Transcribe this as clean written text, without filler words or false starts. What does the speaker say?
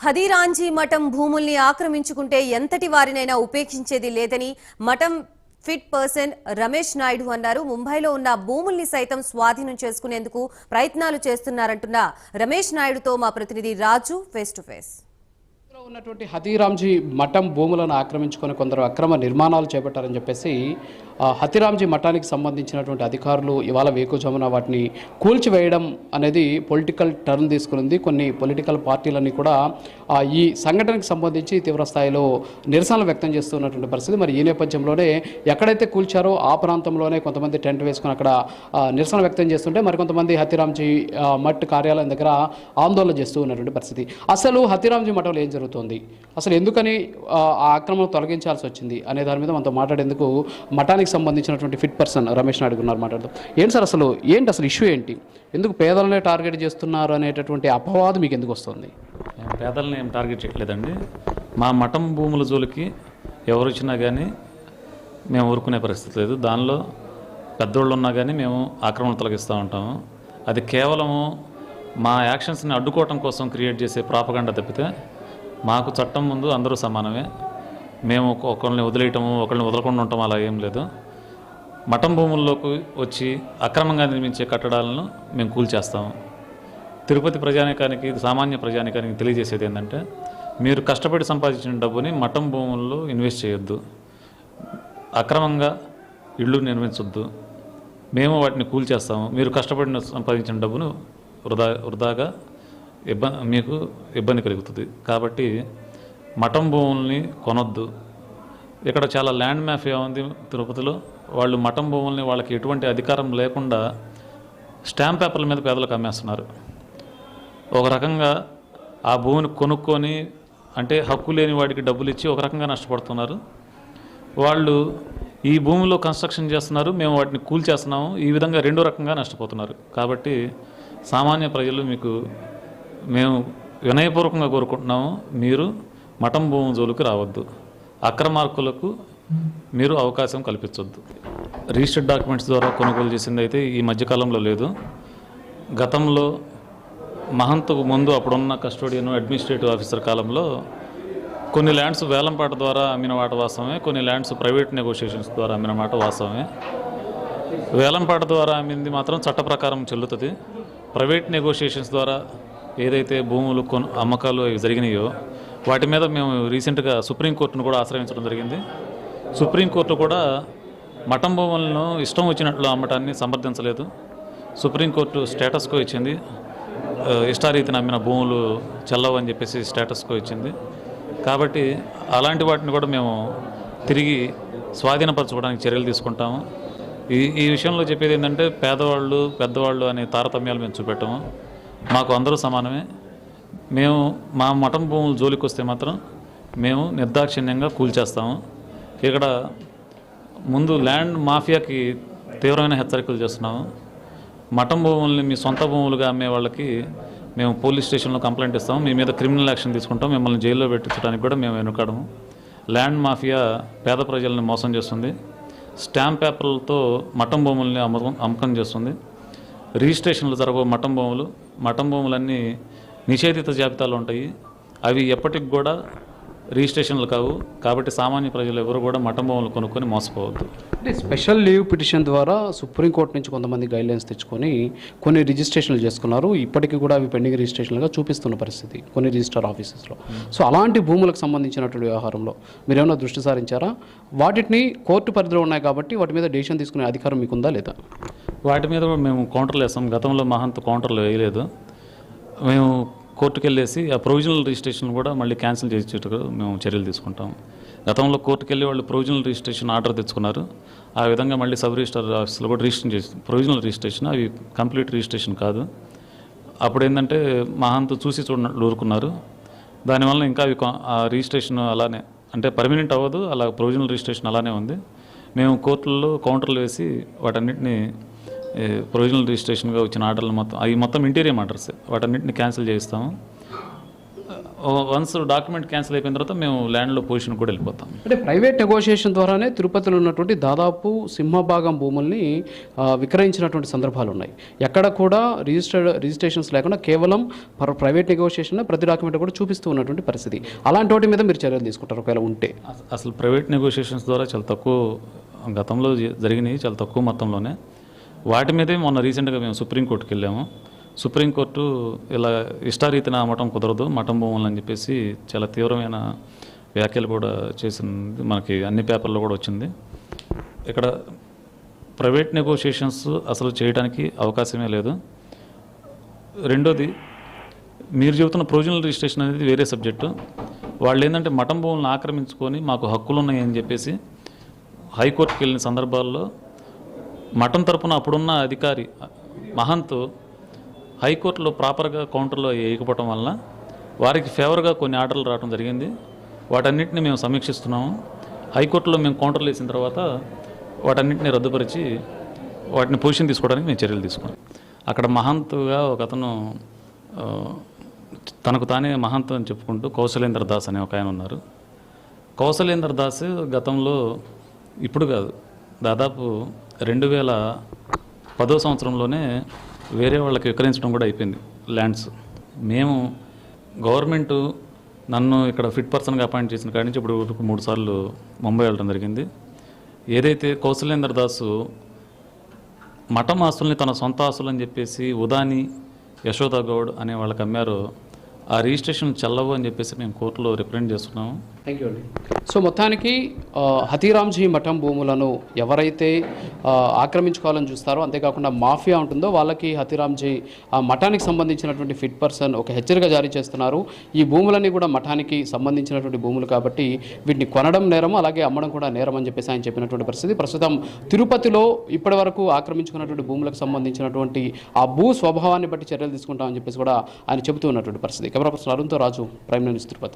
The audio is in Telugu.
హథీరాంజీ మఠం భూముల్ని ఆక్రమించుకుంటే ఎంతటి వారినైనా ఉపేక్షించేది లేదని మఠం ఫిట్ పర్సన్ రమేష్ నాయుడు అన్నారు. ముంబైలో ఉన్న భూముల్ని సైతం స్వాధీనం చేసుకునేందుకు ప్రయత్నాలు చేస్తున్నారంటున్న రమేష్ నాయుడుతో మా ప్రతినిధి రాజు ఫేస్ టు ఫేస్. ఉన్నటువంటి హథీరాంజీ మఠం భూములను ఆక్రమించుకొని కొందరు అక్రమ నిర్మాణాలు చేపట్టారని చెప్పేసి హథీరాంజీ మఠానికి సంబంధించినటువంటి అధికారులు ఇవాళ వేకుజామున వాటిని కూల్చివేయడం అనేది పొలిటికల్ టర్న్ తీసుకునింది. కొన్ని పొలిటికల్ పార్టీలన్నీ కూడా ఈ సంఘటనకు సంబంధించి తీవ్ర స్థాయిలో నిరసనలు వ్యక్తం చేస్తున్నటువంటి పరిస్థితి. మరి ఈ నేపథ్యంలోనే ఎక్కడైతే కూల్చారో ఆ ప్రాంతంలోనే కొంతమంది టెంట్ వేసుకుని అక్కడ నిరసన వ్యక్తం చేస్తుంటే మరికొంతమంది హథీరాంజీ మఠ్ కార్యాలయం దగ్గర ఆందోళన చేస్తూ ఉన్నటువంటి పరిస్థితి. అసలు హథీరాంజీ మఠంలో ఏం జరుగుతుంది, అసలు ఎందుకని ఆ ఆక్రమణ తొలగించాల్సి వచ్చింది అనే దాని మీద మనతో మాట్లాడేందుకు మఠానికి సంబంధించినటువంటి ఫిట్ పర్సన్ రమేష్ నాయుడు ఉన్నారు. మాట్లాడదాం. ఏంటి సార్ అసలు ఇష్యూ ఏంటి, ఎందుకు పేదలనే టార్గెట్ చేస్తున్నారు అనేటటువంటి అపవాదం మీకు ఎందుకు వస్తుంది? పేదలని ఏం టార్గెట్ చేయట్లేదండి. మా మఠం భూముల జోలికి ఎవరు వచ్చినా కానీ మేము ఊరుకునే పరిస్థితి లేదు. దానిలో పెద్దోళ్ళు ఉన్నా కానీ మేము ఆక్రమణ తొలగిస్తూ ఉంటాము. అది కేవలము మా యాక్షన్స్ని అడ్డుకోవటం కోసం క్రియేట్ చేసే ప్రాపగండా తప్పితే మాకు చట్టం ముందు అందరూ సమానమే. మేము ఒకరిని వదిలేయటము ఒకరిని వదలకుండా ఉండటం అలా ఏం లేదు. మఠం భూముల్లోకి వచ్చి అక్రమంగా నిర్మించే కట్టడాలను మేము కూల్చేస్తాము. తిరుపతి ప్రజానికానికి సామాన్య ప్రజానికానికి తెలియజేసేది ఏంటంటే, మీరు కష్టపడి సంపాదించిన డబ్బుని మఠం భూముల్లో ఇన్వెస్ట్ చేయొద్దు, అక్రమంగా ఇళ్ళు నిర్మించొద్దు, మేము వాటిని కూల్చేస్తాము. మీరు కష్టపడిన సంపాదించిన డబ్బును వృధాగా మీకు ఇబ్బంది కలుగుతుంది. కాబట్టి మఠం భూముల్ని కొనొద్దు. ఇక్కడ చాలా ల్యాండ్ మాఫియా ఉంది తిరుపతిలో. వాళ్ళు మఠం భూముల్ని వాళ్ళకి ఎటువంటి అధికారం లేకుండా స్టాంప్ పేపర్ల మీద పేదలకు అమ్మేస్తున్నారు. ఒక రకంగా ఆ భూమిని కొనుక్కొని, అంటే హక్కు లేని వాడికి డబ్బులు ఇచ్చి ఒక రకంగా నష్టపడుతున్నారు. వాళ్ళు ఈ భూమిలో కన్స్ట్రక్షన్ చేస్తున్నారు, మేము వాటిని కూల్చేస్తున్నాము. ఈ విధంగా రెండో రకంగా నష్టపోతున్నారు. కాబట్టి సామాన్య ప్రజలు మేము వినయపూర్వకంగా కోరుకుంటున్నాము, మీరు మఠం భూమి జోలికి రావద్దు, అక్రమార్కులకు మీరు అవకాశం కల్పించవద్దు. రిజిస్టర్డ్ డాక్యుమెంట్స్ ద్వారా కొనుగోలు చేసింది అయితే ఈ మధ్యకాలంలో లేదు. గతంలో మహంత్కు ముందు అప్పుడున్న కస్టోడియన్ అడ్మినిస్ట్రేటివ్ ఆఫీసర్ కాలంలో కొన్ని ల్యాండ్స్ వేలంపాట ద్వారా అమ్మిన మాట వాస్తవమే, కొన్ని ల్యాండ్స్ ప్రైవేట్ నెగోషియేషన్స్ ద్వారా అమ్మిన మాట వాస్తవమే. వేలంపాట ద్వారా అమ్మింది మాత్రం చట్ట ప్రకారం చెల్లుతుంది. ప్రైవేట్ నెగోషియేషన్స్ ద్వారా ఏదైతే భూములు అమ్మకాలు అవి జరిగినాయో వాటి మీద మేము రీసెంట్గా సుప్రీంకోర్టును కూడా ఆశ్రయించడం జరిగింది. సుప్రీంకోర్టు కూడా మఠం భూములను ఇష్టం వచ్చినట్లు అమ్మటాన్ని సమర్థించలేదు. సుప్రీంకోర్టు స్టేటస్కో ఇచ్చింది, ఇష్టారీతిని అమ్మిన భూములు చెల్లవని చెప్పేసి స్టేటస్కో ఇచ్చింది. కాబట్టి అలాంటి వాటిని కూడా మేము తిరిగి స్వాధీనపరచుకోవడానికి చర్యలు తీసుకుంటాము. ఈ విషయంలో చెప్పేది ఏంటంటే, పేదవాళ్ళు పెద్దవాళ్ళు అనే తారతమ్యాలు మేము చూపెట్టాము. మాకు అందరూ సమానమే. మేము మా మఠం భూములు జోలికి వస్తే మాత్రం మేము నిర్దాక్షిణ్యంగా కూల్చేస్తాము. ఇక్కడ ముందు ల్యాండ్ మాఫియాకి తీవ్రమైన హెచ్చరికలు చేస్తున్నాము. మఠం భూముల్ని మీ సొంత భూములుగా అమ్మే వాళ్ళకి మేము పోలీస్ స్టేషన్లో కంప్లైంట్ ఇస్తాము, మీ మీద క్రిమినల్ యాక్షన్ తీసుకుంటాం, మిమ్మల్ని జైల్లో పెట్టించడానికి కూడా మేము వెనుకాడము. ల్యాండ్ మాఫియా పేద ప్రజల్ని మోసం చేస్తుంది, స్టాంప్ పేపర్లతో మఠం భూముల్ని అమ్మకం చేస్తుంది. రిజిస్ట్రేషన్లు జరగవు మఠం భూములన్నీ నిషేధిత జాబితాలో ఉంటాయి. అవి ఎప్పటికి కూడా రిజిస్ట్రేషన్లు కావు. కాబట్టి సామాన్య ప్రజలు ఎవరు కూడా మఠం భూములు కొనుక్కొని మోసపోవద్దు. అంటే స్పెషల్ లీవ్ పిటిషన్ ద్వారా సుప్రీంకోర్టు నుంచి కొంతమంది గైడ్లైన్స్ తెచ్చుకొని కొన్ని రిజిస్ట్రేషన్లు చేసుకున్నారు. ఇప్పటికీ కూడా అవి పెండింగ్ రిజిస్ట్రేషన్లుగా చూపిస్తున్న పరిస్థితి కొన్ని రిజిస్టర్ ఆఫీసెస్లో. సో అలాంటి భూములకు సంబంధించినటువంటి వ్యవహారంలో మీరు ఏమైనా దృష్టి సారించారా? వాటిని కోర్టు పరిధిలో ఉన్నాయి కాబట్టి వాటి మీద డెసిషన్ తీసుకునే అధికారం మీకుందా లేదా? వాటి మీద మేము కౌంటర్లు వేస్తాం. గతంలో మహంత్ కౌంటర్లు వేయలేదు. మేము కోర్టుకు వెళ్ళేసి ఆ ప్రొవిజనల్ రిజిస్ట్రేషన్ కూడా మళ్ళీ క్యాన్సిల్ చేసేటట్టు మేము చర్యలు తీసుకుంటాం. గతంలో కోర్టుకు వెళ్ళి వాళ్ళు ప్రొవిజనల్ రిజిస్ట్రేషన్ ఆర్డర్ తెచ్చుకున్నారు. ఆ విధంగా మళ్ళీ సబ్ రిజిస్టర్ ఆఫీస్లో కూడా రిజిస్ట్రేషన్ చేసి ప్రొవిజనల్ రిజిస్ట్రేషన్, అవి కంప్లీట్ రిజిస్ట్రేషన్ కాదు. అప్పుడు ఏంటంటే మహంత్ చూసి చూడనట్లు ఊరుకున్నారు. దానివల్ల ఇంకా అవి ఆ రిజిస్ట్రేషన్ అలానే, అంటే పర్మనెంట్ అవ్వదు, అలా ప్రొవిజనల్ రిజిస్ట్రేషన్ అలానే ఉంది. మేము కోర్టుల్లో కౌంటర్లు వేసి వాటన్నిటిని ప్రొవిజనల్ రిజిస్ట్రేషన్గా వచ్చిన ఆర్డర్లు మొత్తం ఇంటీరియం ఆర్డర్స్ వాటన్నిటిని క్యాన్సిల్ చేయిస్తాము. వన్స్ డాక్యుమెంట్ క్యాన్సిల్ అయిపోయిన తర్వాత మేము ల్యాండ్లో పొజిషన్ కూడా వెళ్ళిపోతాం. అంటే ప్రైవేట్ నెగోషియేషన్ ద్వారానే తిరుపతిలో ఉన్నటువంటి దాదాపు సింహభాగం భూముల్ని విక్రయించినటువంటి సందర్భాలు ఉన్నాయి. ఎక్కడ కూడా రిజిస్ట్రేషన్స్ లేకుండా కేవలం ప్రైవేట్ నెగోషియేషన్ ప్రతి డాక్యుమెంట్ కూడా చూపిస్తూ ఉన్నటువంటి పరిస్థితి. అలాంటి వాటి మీద మీరు చర్యలు తీసుకుంటారు ఒకవేళ ఉంటే? అసలు ప్రైవేట్ నెగోషియేషన్స్ ద్వారా చాలా తక్కువ, గతంలో జరిగినాయి చాలా తక్కువ మొత్తంలోనే. వాటి మీదే మొన్న రీసెంట్గా మేము సుప్రీంకోర్టుకి వెళ్ళాము. సుప్రీంకోర్టు ఇలా ఇష్టారీతిన అమ్మటం కుదరదు, మఠం భూములు అని చెప్పేసి చాలా తీవ్రమైన వ్యాఖ్యలు కూడా చేసింది. మనకి అన్ని పేపర్లో కూడా వచ్చింది. ఇక్కడ ప్రైవేట్ నెగోషియేషన్స్ అసలు చేయడానికి అవకాశమే లేదు. రెండోది, మీరు చెబుతున్న ప్రొవిజనల్ రిజిస్ట్రేషన్ అనేది వేరే సబ్జెక్టు. వాళ్ళు ఏంటంటే మఠం భూములను ఆక్రమించుకొని మాకు హక్కులు ఉన్నాయని చెప్పేసి హైకోర్టుకి వెళ్ళిన సందర్భాల్లో మఠం తరపున అప్పుడున్న అధికారి మహంత్ హైకోర్టులో ప్రాపర్గా కౌంటర్లో వేయకపోవటం వలన వారికి ఫేవర్గా కొన్ని ఆర్డర్లు రావడం జరిగింది. వాటన్నిటిని మేము సమీక్షిస్తున్నాము. హైకోర్టులో మేము కౌంటర్లు వేసిన తర్వాత వాటన్నిటిని రద్దుపరిచి వాటిని పొజిషన్ తీసుకోవడానికి మేము చర్యలు తీసుకున్నాం. అక్కడ మహంత్గా ఒక అతను తనకు తానే మహంత్ అని చెప్పుకుంటూ కౌశలేంద్ర దాస్ అనే ఒక ఆయన ఉన్నారు. కౌశలేంద్ర దాస్ గతంలో, ఇప్పుడు కాదు, దాదాపు 2010 సంవత్సరంలోనే వేరే వాళ్ళకి విక్రయించడం కూడా అయిపోయింది ల్యాండ్స్. మేము గవర్నమెంట్ నన్ను ఇక్కడ ఫిట్ పర్సన్గా అపాయింట్ చేసిన కాడి నుంచి ఇప్పుడు 3 సార్లు ముంబై వెళ్ళడం జరిగింది. ఏదైతే కౌశలేంద్ర దాసు మఠం ఆస్తుల్ని తన సొంత ఆస్తులు అని చెప్పేసి ఉదాని, యశోదా గౌడ్ అనే వాళ్ళకి అమ్మారో ఆ రిజిస్ట్రేషన్ చెల్లవు అని చెప్పేసి మేము కోర్టులో రిప్రజెంట్ చేస్తున్నాము. థ్యాంక్ యూ అండి. సో మొత్తానికి హతీరాంజీ మఠం భూములను ఎవరైతే ఆక్రమించుకోవాలని చూస్తారో, అంతేకాకుండా మాఫియా ఉంటుందో వాళ్ళకి హతీరాంజీ మఠానికి సంబంధించినటువంటి ఫిట్ పర్సన్ ఒక హెచ్చరిక జారీ చేస్తున్నారు. ఈ భూములన్నీ కూడా మఠానికి సంబంధించినటువంటి భూములు కాబట్టి వీటిని కొనడం నేరం, అలాగే అమ్మడం కూడా నేరం అని చెప్పేసి ఆయన చెప్పినటువంటి పరిస్థితి. ప్రస్తుతం తిరుపతిలో ఇప్పటి వరకు ఆక్రమించుకున్నటువంటి భూములకు సంబంధించినటువంటి ఆ భూ స్వభావాన్ని బట్టి చర్యలు తీసుకుంటామని చెప్పేసి కూడా ఆయన చెబుతూ ఉన్నటువంటి పరిస్థితి. కెమెరా పర్సన్ అరుణ్తో రాజు, ప్రైమ్ న్యూస్ తిరుపతి.